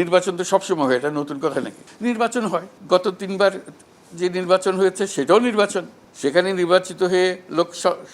নির্বাচন তো সবসময় হয়, এটা নতুন কথা নাকি? নির্বাচন হয়, গত 3বার যে নির্বাচন হয়েছে সেটাও নির্বাচন, সেখানে নির্বাচিত হয়ে লোক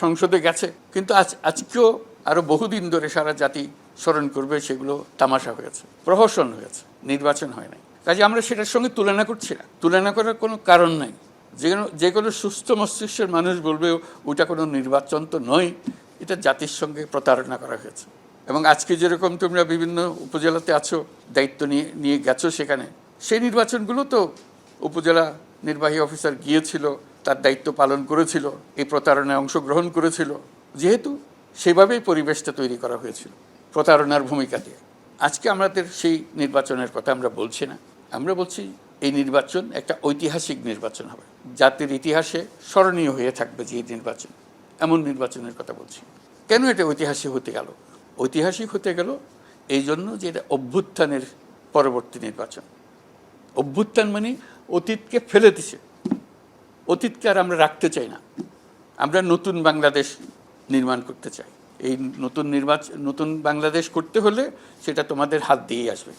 সংসদে গেছে। কিন্তু আজকেও আরো বহুদিন ধরে সারা জাতি স্মরণ করবে সেগুলো তামাশা হয়েছে, প্রহসন হয়েছে, নির্বাচন হয় নাই। কাজে আমরা সেটার সঙ্গে তুলনা করছি না, তুলনা করার কোনো কারণ নাই। যে কোনো সুস্থ মস্তিষ্কের মানুষ বলবে ওটা কোনো নির্বাচন তো নয়, এটা জাতির সঙ্গে প্রতারণা করা হয়েছে। এবং আজকে যেরকম তোমরা বিভিন্ন উপজেলাতে আছো, দায়িত্ব নিয়ে গেছো, সেখানে সেই নির্বাচনগুলো তো উপজেলা নির্বাহী অফিসার গিয়েছিল, তার দায়িত্ব পালন করেছিল, এই প্রতারণায় অংশগ্রহণ করেছিল, যেহেতু সেভাবেই পরিবেশটা তৈরি করা হয়েছিল প্রতারণার ভূমিকা দিয়ে। আজকে আমাদের সেই নির্বাচনের কথা আমরা বলছি না, আমরা বলছি এই নির্বাচন একটা ঐতিহাসিক নির্বাচন হবে, জাতির ইতিহাসে স্মরণীয় হয়ে থাকবে যে নির্বাচন, এমন নির্বাচনের কথা বলছি। কেন এটা ঐতিহাসিক হতে গেল? ঐতিহাসিক হতে গেল এই জন্য যে এটা অভ্যুত্থানের পরবর্তী নির্বাচন। অভ্যুত্থান মানে অতীতকে ফেলে দিছে, অতীতকে আর আমরা রাখতে চাই না, আমরা নতুন বাংলাদেশ নির্মাণ করতে চাই। এই নতুন বাংলাদেশ করতে হলে সেটা তোমাদের হাত দিয়েই আসবে,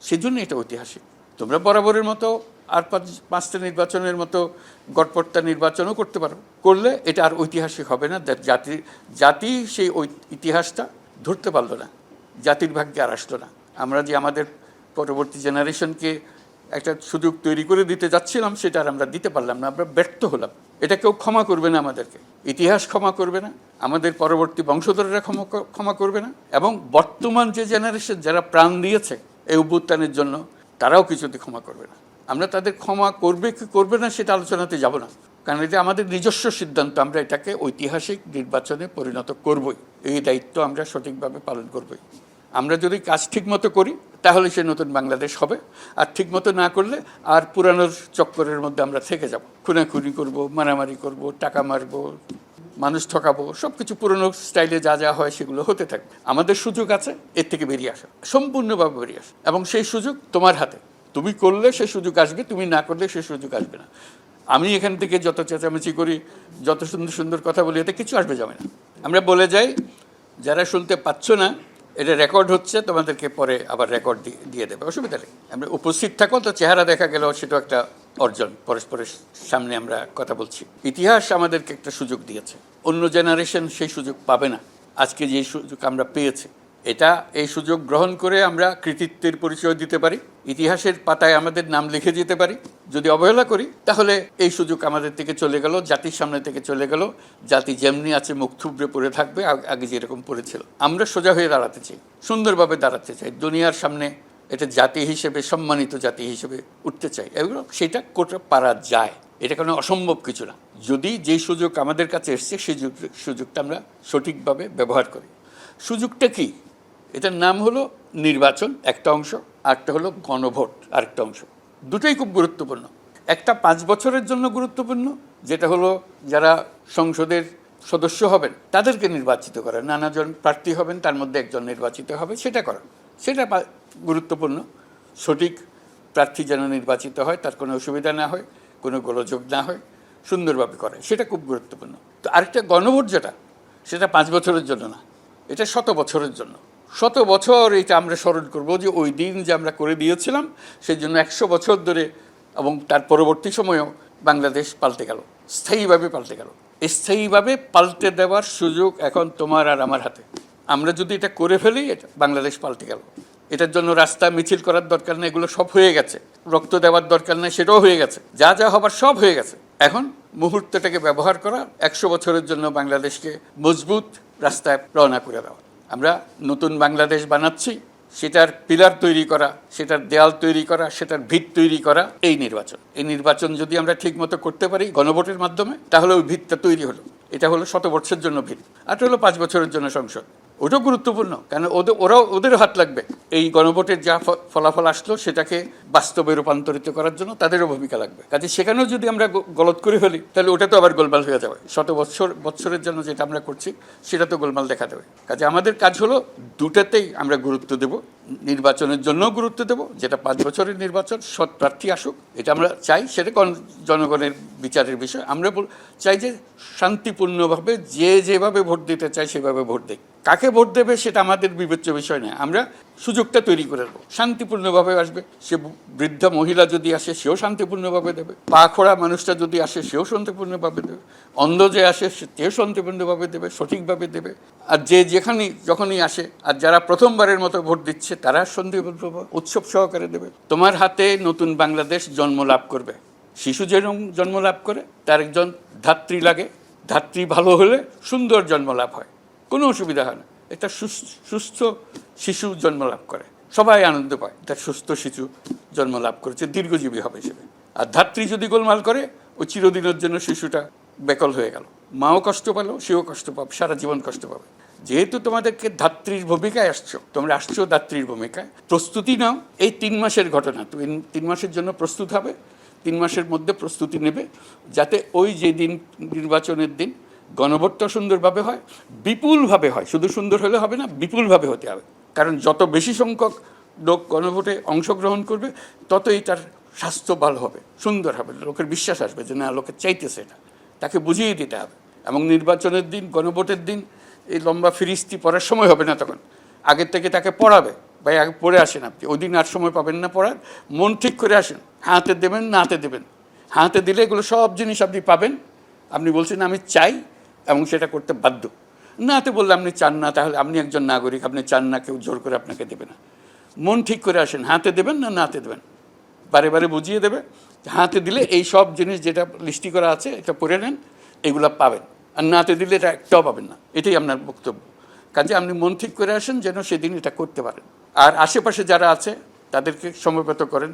সেজন্য এটা ঐতিহাসিক। তোমরা বরাবরের মতো আর 5টা নির্বাচনের মতো গড়পড়তা নির্বাচনও করতে পারো, করলে এটা আর ঐতিহাসিক হবে না। জাতি সেই ইতিহাসটা ধরতে পারলো না, জাতির ভাগ্যে আর আসলো না। আমরা যে আমাদের পরবর্তী জেনারেশনকে একটা সুযোগ তৈরি করে দিতে যাচ্ছিলাম, সেটা আর আমরা দিতে পারলাম না, আমরা ব্যর্থ হলাম। এটা কেউ ক্ষমা করবে না আমাদেরকে, ইতিহাস ক্ষমা করবে না, আমাদের পরবর্তী বংশধররা ক্ষমা করবে না, এবং বর্তমান যে জেনারেশন যারা প্রাণ দিয়েছে এই অভ্যুত্থানের জন্য, তারাও কিছুতে ক্ষমা করবে না। আমরা তাদের ক্ষমা করবে কি করবে না সেটা আলোচনাতে যাব না, কারণ এটা আমাদের নিজস্ব সিদ্ধান্ত। আমরা এটাকে ঐতিহাসিক নির্বাচনে পরিণত করবই, এই দায়িত্ব আমরা সঠিকভাবে পালন করবই। আমরা যদি কাজ ঠিকমতো করি তাহলে সে নতুন বাংলাদেশ হবে, আর ঠিকমতো না করলে আর পুরানোর চক্করের মধ্যে আমরা থেকে যাব, খুনাখুনি করব, মারামারি করব, টাকা মারব, মানুষ ঠকাবো, সব কিছু পুরনো স্টাইলে যা যা হয় সেগুলো হতে থাকবে। আমাদের সুযোগ আছে এর থেকে বেরিয়ে আসা, সম্পূর্ণভাবে বেরিয়ে আসা, এবং সেই সুযোগ তোমার হাতে। তুমি করলে সে সুযোগ আসবে, তুমি না করলে সে সুযোগ আসবে না। আমি এখান থেকে যত চেঁচামেচি করি, যত সুন্দর সুন্দর কথা বলি, এতে কিছু আসবে যাবে না। আমরা বলে যাই, যারা শুনতে পাচ্ছ না এটা রেকর্ড হচ্ছে, তোমাদেরকে পরে আবার রেকর্ড দিয়ে দেবে, অসুবিধা নেই। আমরা উপস্থিত থাকো তো, চেহারা দেখা গেল সেটাও একটা অর্জন, পরস্পরের সামনে আমরা কথা বলছি। ইতিহাস আমাদেরকে একটা সুযোগ দিয়েছে, অন্য জেনারেশন সেই সুযোগ পাবে না। আজকে যে সুযোগ আমরা পেয়েছি, এই সুযোগ গ্রহণ করে আমরা কৃতিত্বের পরিচয় দিতে পারি, ইতিহাসের পাতায় আমাদের নাম লিখে দিতে পারি। যদি অবহেলা করি তাহলে এই সুযোগ আমাদের থেকে চলে গেল, জাতির সামনে থেকে চলে গেল। জাতি যেমনি আছে মুখ থুবড়ে পড়ে থাকবে, আগে যেরকম পড়েছিল। আমরা সোজা হয়ে দাঁড়াতে চাই, সুন্দরভাবে দাঁড়াতে চাই, দুনিয়ার সামনে এটা জাতি হিসেবে, সম্মানিত জাতি হিসেবে উঠতে চাই। এগুলো সেটা করতে পারা যায়, এটা কোনো অসম্ভব কিছু না, যদি যেই সুযোগ আমাদের কাছে এসছে সেই সুযোগটা আমরা সঠিকভাবে ব্যবহার করি। সুযোগটা কি? এটার নাম হলো নির্বাচন একটা অংশ, আরেকটা হলো গণভোট আরেকটা অংশ। দুটোই খুব গুরুত্বপূর্ণ। একটা 5 বছরের জন্য গুরুত্বপূর্ণ, যেটা হলো যারা সংসদের সদস্য হবেন তাদেরকে নির্বাচিত করা, নানাজন প্রার্থী হবেন, তার মধ্যে একজন নির্বাচিত হবে, সেটা করা, সেটা গুরুত্বপূর্ণ। সঠিক প্রার্থী যেন নির্বাচিত হয়, তার কোনো অসুবিধা না হয়, কোনো গোলযোগ না হয়, সুন্দরভাবে করে, সেটা খুব গুরুত্বপূর্ণ। তো আরেকটা গণভোট যেটা, সেটা 5 বছরের জন্য না, এটা 100 বছরের জন্য। 100 বছর এটা আমরা স্মরণ করবো যে ওই দিন যে আমরা করে দিয়েছিলাম, সেই জন্য 100 বছর ধরে এবং তার পরবর্তী সময়েও বাংলাদেশ পাল্টে গেল, স্থায়ীভাবে পাল্টে গেল। স্থায়ীভাবে পাল্টে দেওয়ার সুযোগ এখন তোমার আর আমার হাতে। আমরা যদি এটা করে ফেলি, এটা বাংলাদেশ পাল্টে গেল। এটার জন্য রাস্তা মিছিল করার দরকার নেই, এগুলো সব হয়ে গেছে। রক্ত দেওয়ার দরকার নেই, সেটাও হয়ে গেছে। যা যা হবার সব হয়ে গেছে। এখন মুহূর্তটাকে ব্যবহার করা, 100 বছরের জন্য বাংলাদেশকে মজবুত রাস্তায় রওনা করে দেওয়া। আমরা নতুন বাংলাদেশ বানাচ্ছি, সেটার পিলার তৈরি করা, সেটার দেয়াল তৈরি করা, সেটার ভিত তৈরি করা এই নির্বাচন যদি আমরা ঠিকমতো করতে পারি গণভোটের মাধ্যমে, তাহলে ওই ভিতটা তৈরি হলো। এটা হলো 100 বছরের জন্য ভিত, আর হলো 5 বছরের জন্য সংসদ। ওটাও গুরুত্বপূর্ণ, কারণ ওদেরও হাত লাগবে। এই গণভোটের যা ফলাফল আসলো সেটাকে বাস্তবে রূপান্তরিত করার জন্য তাদেরও ভূমিকা লাগবে। কাজে সেখানেও যদি আমরা গলত করে ফেলি, তাহলে ওটা তো আবার গোলমাল হয়ে যাবে। 100 বছরের জন্য যেটা আমরা করছি সেটা তো গোলমাল দেখা দেবে। কাজে আমাদের কাজ হলো দুটাতেই আমরা গুরুত্ব দেব। নির্বাচনের জন্য গুরুত্ব দেব, যেটা 5 বছরের নির্বাচন, সৎ প্রার্থী আসুক, এটা আমরা চাই, সেটা জনগণের বিচারের বিষয়। আমরা চাই যে শান্তিপূর্ণভাবে যেভাবে ভোট দিতে চাই সেভাবে ভোট দেয়। কাকে ভোট দেবে সেটা আমাদের বিবেচ্য বিষয় নয়। আমরা সুযোগটা তৈরি করে দেবো, শান্তিপূর্ণভাবে আসবে। সে বৃদ্ধা মহিলা যদি আসে সেও শান্তিপূর্ণভাবে দেবে, পা খোড়া মানুষটা যদি আসে সেও শান্তিপূর্ণভাবে দেবে, অন্ধ যে আসে সেও শান্তিপূর্ণভাবে দেবে, সঠিকভাবে দেবে। আর যে যেখানেই যখনই আসে, আর যারা প্রথমবারের মতো ভোট দিচ্ছে তারা শান্তিপূর্ণভাবে উৎসব সহকারে দেবে। তোমার হাতে নতুন বাংলাদেশ জন্ম লাভ করবে। শিশু যেরকম জন্ম লাভ করে, তার একজন ধাত্রী লাগে, ধাত্রী ভালো হলে সুন্দর জন্ম লাভ হয়, কোনো অসুবিধা হয় না। একটা সুস্থ শিশু জন্ম লাভ করে, সবাই আনন্দ পায়, তার সুস্থ শিশু জন্ম লাভ করেছে, দীর্ঘজীবী হবে হিসেবে। আর ধাত্রী যদি গোলমাল করে, ওই চিরদিনের জন্য শিশুটা বেকল হয়ে গেল, মাও কষ্ট পেলো, সেও কষ্ট পাবে, সারা জীবন কষ্ট পাবে। যেহেতু তোমাদেরকে ধাত্রীর ভূমিকায় আসছো, তোমরা আসছো ধাত্রীর ভূমিকায়, প্রস্তুতি নাও। এই 3 মাসের ঘটনা, তুমি 3 মাসের জন্য প্রস্তুত হবে, 3 মাসের মধ্যে প্রস্তুতি নেবে, যাতে ওই যে দিন নির্বাচনের দিন গণভোটটা সুন্দরভাবে হয়, বিপুলভাবে হয়। শুধু সুন্দর হলে হবে না, বিপুলভাবে হতে হবে। কারণ যত বেশি সংখ্যক লোক গণভোটে অংশগ্রহণ করবে, ততই তার স্বাস্থ্য ভালো হবে, সুন্দর হবে, লোকের বিশ্বাস আসবে যে না, লোকে চাইতেছে এটা, তাকে বুঝিয়ে দিতে হবে। এবং নির্বাচনের দিন, গণভোটের দিন এই লম্বা ফিরিস্তি পড়ার সময় হবে না, তখন আগের থেকে তাকে পড়াবে, ভাই আগে পড়ে আসেন আপনি, ওই দিন আর সময় পাবেন না পড়ার, মন ঠিক করে আসেন, হাতে দেবেন না হাতে দেবেন, হাতে দিলে এগুলো সব জিনিস আপনি পাবেন। আপনি বলছেন আমি চাই, এবং সেটা করতে বাধ্য। নাতে বললে আপনি চান না, তাহলে আপনি একজন নাগরিক, আপনি চান না, কেউ জোর করে আপনাকে দেবে না। মন ঠিক করে আসেন, হাতে দেবেন না নাতে দেবেন, বারে বারে বুঝিয়ে দেবে। হাতে দিলে এই সব জিনিস যেটা লিস্টি করা আছে এটা পড়ে নেন, এগুলো পাবেন। আর নাতে দিলে এটা একটাও পাবেন না, এটাই আপনার বক্তব্য। কাজে আপনি মন ঠিক করে আসেন যেন সেদিন এটা করতে পারেন। আর আশেপাশে যারা আছে তাদেরকে সমবেত করেন,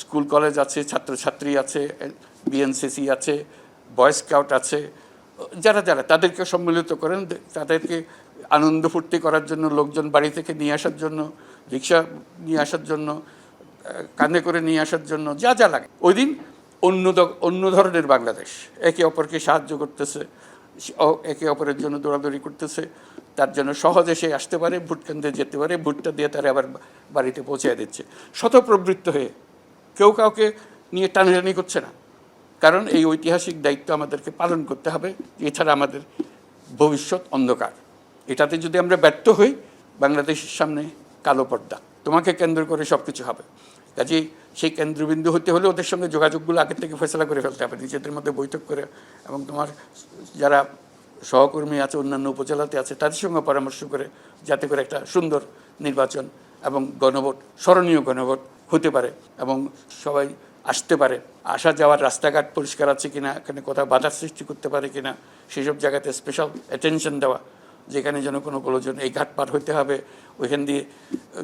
স্কুল কলেজ আছে, ছাত্রছাত্রী আছে, বিএনসিসি আছে, বয় স্কাউট আছে, যারা যারা তাদেরকে সম্মিলিত করেন, তাদেরকে আনন্দ ফুর্তি করার জন্য, লোকজন বাড়ি থেকে নিয়ে আসার জন্য, রিক্সা নিয়ে আসার জন্য, কাঁধে করে নিয়ে আসার জন্য, যা যা লাগে। ওই দিন অন্য ধরনের বাংলাদেশ, একে অপরকে সাহায্য করতেছে, একে অপরের জন্য দৌড়াদৌড়ি করতেছে, তার জন্য সহজে সে আসতে পারে, ভোট কেন্দ্রে যেতে পারে, ভোটটা দিয়ে তারা আবার বাড়িতে পৌঁছে দিচ্ছে, স্বতঃপ্রবৃত্ত হয়ে, কেউ কাউকে নিয়ে টানাটানি করছে না। কারণ এই ঐতিহাসিক দায়িত্ব আমাদেরকে পালন করতে হবে, এছাড়া আমাদের ভবিষ্যৎ অন্ধকার। এটাতে যদি আমরা ব্যর্থ হই, বাংলাদেশের সামনে কালো পর্দা। তোমাকে কেন্দ্র করে সব কিছু হবে। কাজেই সেই কেন্দ্রবিন্দু হতে হলে ওদের সঙ্গে যোগাযোগগুলো আগের থেকে ফয়সলা করে ফেলতে হবে, নিজেদের মধ্যে বৈঠক করে, এবং তোমার যারা সহকর্মী আছে অন্যান্য উপজেলাতে আছে তাদের সঙ্গে পরামর্শ করে, যাতে করে একটা সুন্দর নির্বাচন এবং গণভোট, স্মরণীয় গণভোট হতে পারে, এবং সবাই আসতে পারে। আসা যাওয়ার রাস্তাঘাট পরিষ্কার আছে কিনা, এখানে কোথাও বাধার সৃষ্টি করতে পারে কিনা, সেসব জায়গাতে স্পেশাল অ্যাটেনশন দেওয়া, যেখানে যেন কোনো প্রয়োজন, এই ঘাট পার হইতে হবে, ওইখান দিয়ে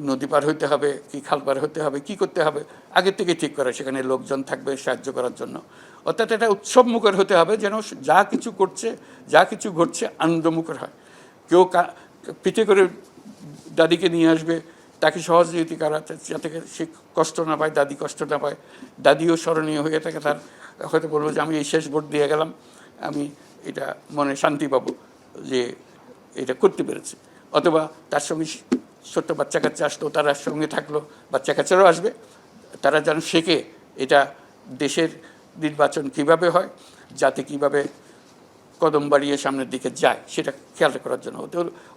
নদী পার হইতে হবে, কি খাল পার হতে হবে, কি করতে হবে, আগের থেকে ঠিক করা, সেখানে লোকজন থাকবে সাহায্য করার জন্য। অর্থাৎ এটা উৎসবমুখর হতে হবে, যেন যা কিছু করছে, যা কিছু ঘটছে আনন্দমুখর হয়। কেউ পিঠে করে দাদিকে নিয়ে আসবে, তাকে সহযোগিতা করা, যাতে সে কষ্ট না পায়, দাদি কষ্ট না পায়, দাদিও স্মরণীয় হয়ে থাকে, তার হয়তো বলবো যে আমি এই শেষ ভোট দিয়ে গেলাম, আমি এটা মনে শান্তি পাবো যে এটা করতে পেরেছে। অথবা তার সঙ্গে ছোট্ট বাচ্চা কাচ্চা আসতো, তারা সঙ্গে থাকলো, বাচ্চা কাচ্চারাও আসবে, তারা যেন শেখে এটা দেশের নির্বাচন কিভাবে হয়, যাতে কিভাবে কদম বাড়িয়ে সামনের দিকে যায়, সেটা খেয়াল করার জন্য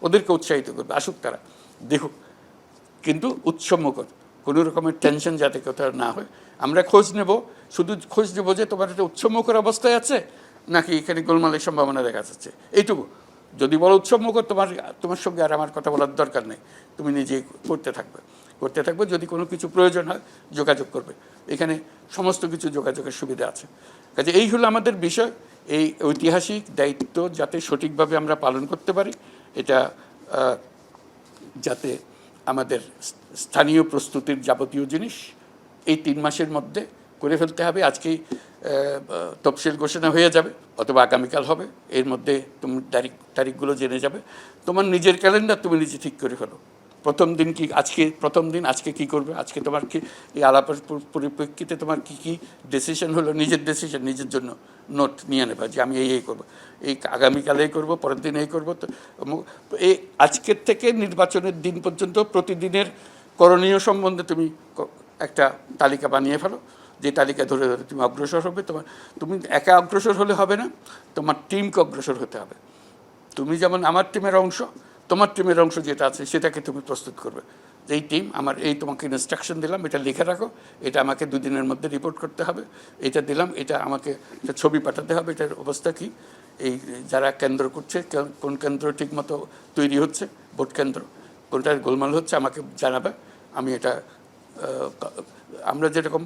ওদেরকে উৎসাহিত করবে, আসুক তারা, দেখুক, কিন্তু উৎসবমুখর, কোনো রকমের টেনশন যাতে কোথাও না হয়। আমরা খোঁজ নেব, শুধু খোঁজ নেব যে তোমার একটা উৎসবমুখর অবস্থায় আছে নাকি এখানে গোলমালের সম্ভাবনা দেখা যাচ্ছে, এইটুকু। যদি বলো উৎসবমুখর, তোমার সঙ্গে আর আমার কথা বলার দরকার নেই, তুমি নিজেই করতে থাকবে। যদি কোনো কিছু প্রয়োজন হয় যোগাযোগ করবে, এখানে সমস্ত কিছু যোগাযোগের সুবিধা আছে। কাজে এই হলো আমাদের বিষয়, এই ঐতিহাসিক দায়িত্ব যাতে সঠিকভাবে আমরা পালন করতে পারি, এটা যাতে আমাদের স্থানীয় প্রস্তুতির যাবতীয় জিনিস এই 3 মাসের মধ্যে করে ফেলতে হবে। আজকেই তফসিল ঘোষণা হয়ে যাবে, অথবা আগামীকাল হবে, এর মধ্যে তুমি তারিখগুলো জেনে যাবে। তোমার নিজের ক্যালেন্ডার তুমি নিজে ঠিক করে ফেলো, প্রথম দিন কি, আজকে কি করবে, আজকে তোমার কি এই আলাপের পরিপ্রেক্ষিতে তোমার কি ডিসিশন হলো, নিজের ডিসিশন, নিজের জন্য নোট নিয়ে নেবা যে আমি এই করবো, এই আগামীকালে এই করবো, পরের দিন এই করবো। তো এই আজকের থেকে নির্বাচনের দিন পর্যন্ত প্রতিদিনের করণীয় সম্বন্ধে তুমি একটা তালিকা বানিয়ে ফেলো, যে তালিকা ধরে ধরে তুমি অগ্রসর হবে। তুমি একা অগ্রসর হলে হবে না, তোমার টিমকে অগ্রসর হতে হবে। তুমি যেমন আমার টিমের অংশ, তোমার টিমের অংশ যেটা আছে সেটাকে তুমি প্রস্তুত করবে, এই টিম আমার এই তোমাকে ইনস্ট্রাকশন দিলাম, এটা লিখে রাখো, এটা আমাকে 2 দিনের মধ্যে রিপোর্ট করতে হবে, এটা দিলাম, এটা আমাকে একটা ছবি পাঠাতে হবে, এটার অবস্থা কী, এই যারা কেন্দ্র করছে কোন কেন্দ্র ঠিকমতো তৈরি হচ্ছে, ভোট কেন্দ্র কোনটার গোলমাল হচ্ছে আমাকে জানাবে। আমি এটা আমরা যেরকম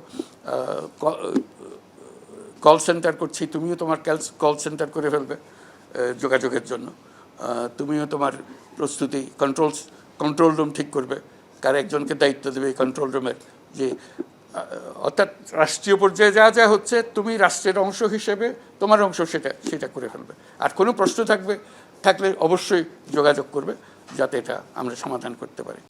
কল সেন্টার করছি, তুমিও তোমার কল সেন্টার করে ফেলবে যোগাযোগের জন্য, তুমিও তোমার প্রস্তুতি কন্ট্রোল রুম ঠিক করবে, কার একজনকে দায়িত্ব দেবে এই কন্ট্রোল রুমের, যে অর্থাৎ রাষ্ট্রীয় পর্যায়ে যা যা হচ্ছে তুমি রাষ্ট্রের অংশ হিসেবে তোমার অংশ সেটা করে ফেলবে। আর কোনো প্রশ্ন থাকলে অবশ্যই যোগাযোগ করবে, যাতে এটা আমরা সমাধান করতে পারি।